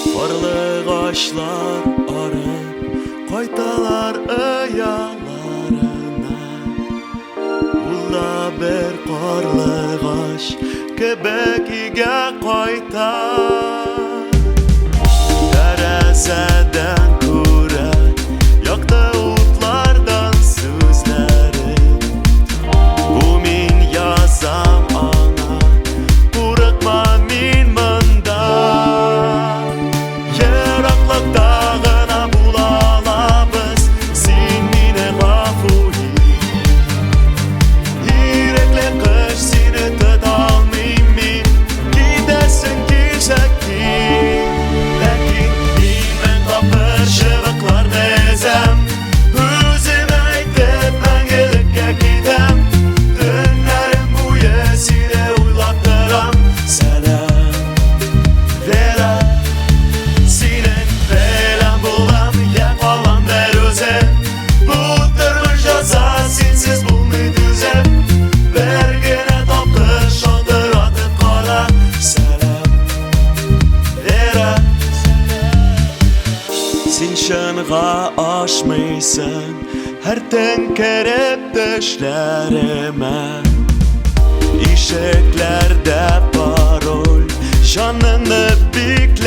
Karlı kaşlar arıp Kaytalar öyalarına Ula bir karlı kaş Kebekiga kaytar Terazeden kurak Yakta utlardan sözleri Bu min yazam ana Kurakma min mında Yeraklıktağına bulalabız Sin mine gafuyi Yürekle kış seni tadalmayım min Gidersin gizekti Lakin bilmen kapır şıvıklar nezem Özüme aytıp ben gelikke gidem Dünlerim bu yesine uylattıram Selam verem Sinen falan bulam yak olan der özem Bu tırmış jaza sinsiz bulmay düzem Bergene taptı şaldır atıp kala Selam verem Sen şanğa aşmaysan Her tenkerep düşlerime İşeklerde parol Canını bikler